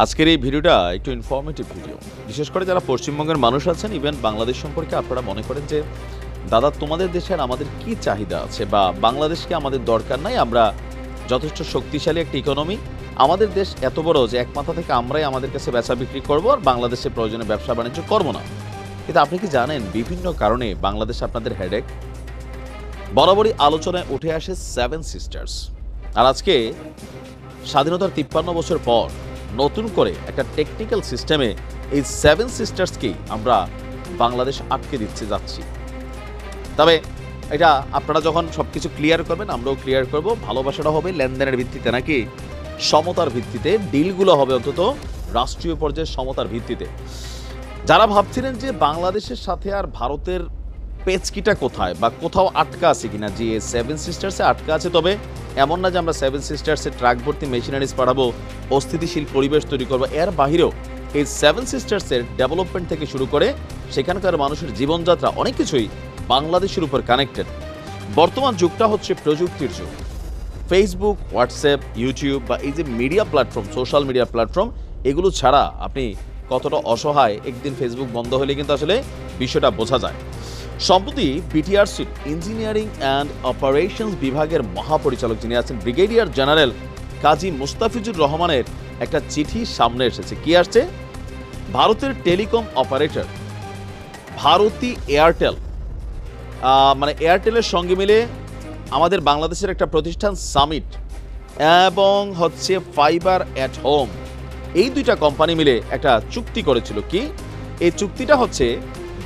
আজকের এই ভিডিওটা একটু ইনফরমেটিভ ভিডিও। বিশেষ করে যারা পশ্চিমবঙ্গের মানুষ আছেন, ইভেন বাংলাদেশ সম্পর্কে আপনারা মনে করেন যে দাদা তোমাদের দেশের আমাদের কি চাহিদা আছে, বা বাংলাদেশকে আমাদের দরকার নাই, আমরা যথেষ্ট শক্তিশালী একটা ইকোনমি, আমাদের দেশ এত বড় যে এক মাথা থেকে আমরাই আমাদের কাছে বেচা বিক্রি করবো আর বাংলাদেশে প্রয়োজনে ব্যবসা বাণিজ্য করবো না। কিন্তু আপনি কি জানেন বিভিন্ন কারণে বাংলাদেশ আপনাদের হেডেক? বরাবরই আলোচনায় উঠে আসে সেভেন সিস্টার্স। আর আজকে স্বাধীনতার 53 বছর পর নতুন করে একটা টেকনিক্যাল সিস্টেমে এই সেভেন সিস্টার্সকেই আমরা বাংলাদেশ আটকে দিচ্ছে যাচ্ছি। তবে এটা আপনারা যখন সবকিছু ক্লিয়ার করবেন, আমরাও ক্লিয়ার করব। ভালোবাসাটা হবে লেনদেনের ভিত্তিতে নাকি সমতার ভিত্তিতে? ডিলগুলো হবে অন্তত রাষ্ট্রীয় পর্যায়ে সমতার ভিত্তিতে। যারা ভাবছিলেন যে বাংলাদেশের সাথে আর ভারতের পেচকিটা কোথায় বা কোথাও আটকা আছে কিনা, যে সেভেন সিস্টার্সে আটকা আছে, তবে এমন না যে আমরা সেভেন সিস্টার্সে ট্রাক ভর্তি মেশিনারিজ পাঠাবো, অস্থিতিশীল পরিবেশ তৈরি করবো। এর বাহিরেও এই সেভেন সিস্টার্সের ডেভেলপমেন্ট থেকে শুরু করে সেখানকার মানুষের জীবনযাত্রা অনেক কিছুই বাংলাদেশের উপর কানেক্টেড। বর্তমান যুগটা হচ্ছে প্রযুক্তির যুগ। ফেসবুক, হোয়াটসঅ্যাপ, ইউটিউব বা এই যে media platform, social media platform, এগুলো ছাড়া আপনি কতটা অসহায়, একদিন ফেসবুক বন্ধ হলে কিন্তু আসলে বিষয়টা বোঝা যায়। সম্প্রতি বিটিআরসির ইঞ্জিনিয়ারিং অ্যান্ড অপারেশনস বিভাগের মহাপরিচালক যিনি আছেন ব্রিগেডিয়ার জেনারেল কাজী মুস্তাফিজুর রহমানের একটা চিঠি সামনে এসেছে। কি আসছে? ভারতের টেলিকম অপারেটর ভারতী এয়ারটেল, মানে এয়ারটেলের সঙ্গে মিলে আমাদের বাংলাদেশের একটা প্রতিষ্ঠান সামিট এবং হচ্ছে ফাইবার অ্যাট হোম, এই দুইটা কোম্পানি মিলে একটা চুক্তি করেছিল। কি এই চুক্তিটা হচ্ছে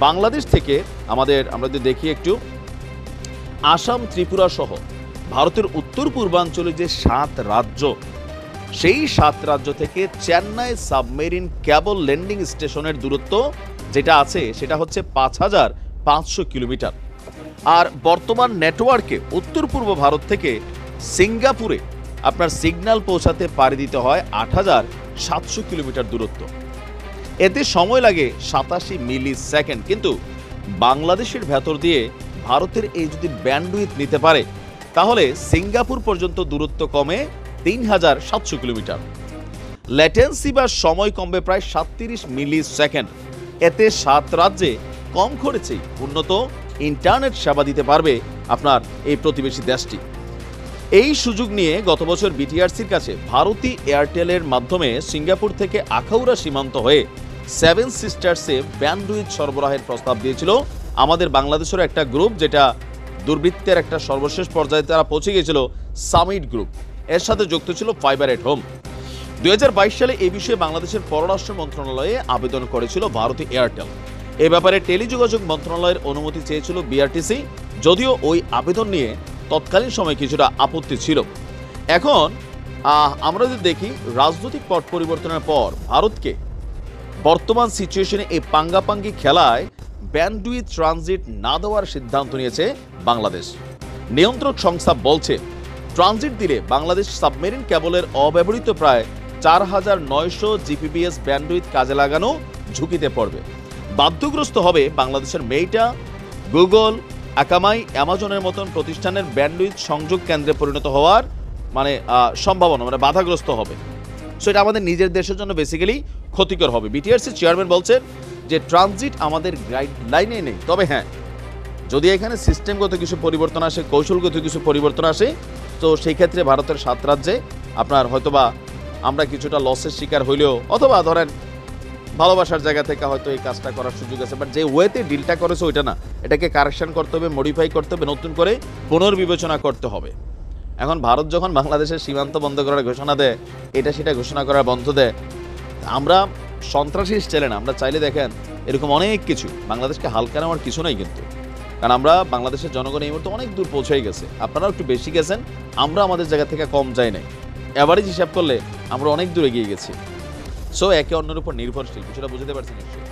বাংলাদেশ থেকে আমরা যদি দেখি একটু, আসাম, ত্রিপুরা সহ ভারতের উত্তর পূর্বাঞ্চলে যে 7 রাজ্য, সেই 7 রাজ্য থেকে চেন্নাই সাবমেরিন কেবল ল্যান্ডিং স্টেশনের দূরত্ব যেটা আছে সেটা হচ্ছে 5500 কিলোমিটার। আর বর্তমান নেটওয়ার্কে উত্তর পূর্ব ভারত থেকে সিঙ্গাপুরে আপনার সিগন্যাল পৌঁছাতে পাড়ি দিতে হয় 8700 কিলোমিটার দূরত্ব। এতে সময় লাগে 87 মিলি সেকেন্ড। কিন্তু বাংলাদেশের ভেতর দিয়ে ভারতের এই যদি ব্যান্ডউইথ নিতে পারে, তাহলে সিঙ্গাপুর পর্যন্ত দূরত্ব কমে 3700 কিলোমিটার। ল্যাটেন্সি বা সময় কমবে প্রায় 37 মিলি সেকেন্ড। এতে 7 রাজ্যে কম খরচেই উন্নত ইন্টারনেট সেবা দিতে পারবে আপনার এই প্রতিবেশী দেশটি। এই সুযোগ নিয়ে গত বছর বিটিআরসির কাছে ভারতী এয়ারটেলের মাধ্যমে সিঙ্গাপুর থেকে আখাউড়া সীমান্ত হয়ে সেভেন সিস্টার্সে ব্যান্ডউইথ সরবরাহের প্রস্তাব দিয়েছিল আমাদের বাংলাদেশের একটা গ্রুপ, যেটা দুর্বৃত্তের একটা সর্বশেষ পর্যায়ে তারা পৌঁছে গিয়েছিল, সামিট গ্রুপ। এর সাথে যুক্ত ছিল ফাইবার এট হোম। 2022 সালে এই বিষয়ে বাংলাদেশের পররাষ্ট্র মন্ত্রণালয়ে আবেদন করেছিল ভারতী এয়ারটেল। এ ব্যাপারে টেলিযোগাযোগ মন্ত্রণালয়ের অনুমতি চেয়েছিল বিআরটিসি, যদিও ওই আবেদন নিয়ে তৎকালীন সময় কিছুটা আপত্তি ছিল। এখন আমরা যদি দেখি রাজনৈতিক পট পরিবর্তনের পর ভারতকে বর্তমান সিচুয়েশনে এই পাঙ্গাপাঙ্গি খেলায় ব্যান্ডউইথ ট্রানজিট না দেওয়ার সিদ্ধান্ত নিয়েছে বাংলাদেশ। নিয়ন্ত্রক সংস্থা বলছে, ট্রানজিট দিলে বাংলাদেশ সাবমেরিন কেবলের অব্যবহৃত প্রায় 4900 জিপিবিএস ব্যান্ডউইথ কাজে লাগানো ঝুঁকিতে পড়বে। বাধ্যগ্রস্ত হবে বাংলাদেশের মেইটা, গুগল, আকামাই, অ্যামাজনের মতন প্রতিষ্ঠানের ব্যান্ডউইথ সংযোগ কেন্দ্রে পরিণত হওয়ার সম্ভাবনা, বাধাগ্রস্ত হবে। সো এটা আমাদের নিজের দেশের জন্য বেসিক্যালি ক্ষতিকর হবে। বিটিআরসি চেয়ারম্যান বলছেন যে ট্রানজিট আমাদের গাইডলাইনে নেই, তবে হ্যাঁ, যদি এখানে সিস্টেমগত কিছু পরিবর্তন আসে, কৌশলগত কিছু পরিবর্তন আসে, তো সেই ক্ষেত্রে ভারতের 7 রাজ্যে আপনার হয়তোবা আমরা কিছুটা লসের শিকার হইলেও, অথবা ধরেন ভালোবাসার জায়গা থেকে হয়তো এই কাজটা করার সুযোগ আছে, বাট যে ওয়েতে ডিলটা করেছে ওইটা না, এটাকে কারেকশন করতে হবে, মডিফাই করতে হবে, নতুন করে পুনর্বিবেচনা করতে হবে। এখন ভারত যখন বাংলাদেশের সীমান্ত বন্ধ করার ঘোষণা দেয়, এটা সেটা ঘোষণা করার বন্ধ দেয়, আমরা সন্ত্রাসী চাইলে না, আমরা চাইলে দেখেন এরকম অনেক কিছু, বাংলাদেশকে হালকা নেওয়ার কিছু নাই কিন্তু। কারণ আমরা বাংলাদেশের জনগণ এই মুহূর্তে অনেক দূর পৌঁছে গেছে, আপনারাও একটু বেশি গেছেন, আমরা আমাদের জায়গা থেকে কম যাই নাই। অ্যাভারেজ হিসাব করলে আমরা অনেক দূর এগিয়ে গেছি। সো একে অন্যের উপর নির্ভরশীল, কিছুটা বুঝতে পারছি নিশ্চয়ই।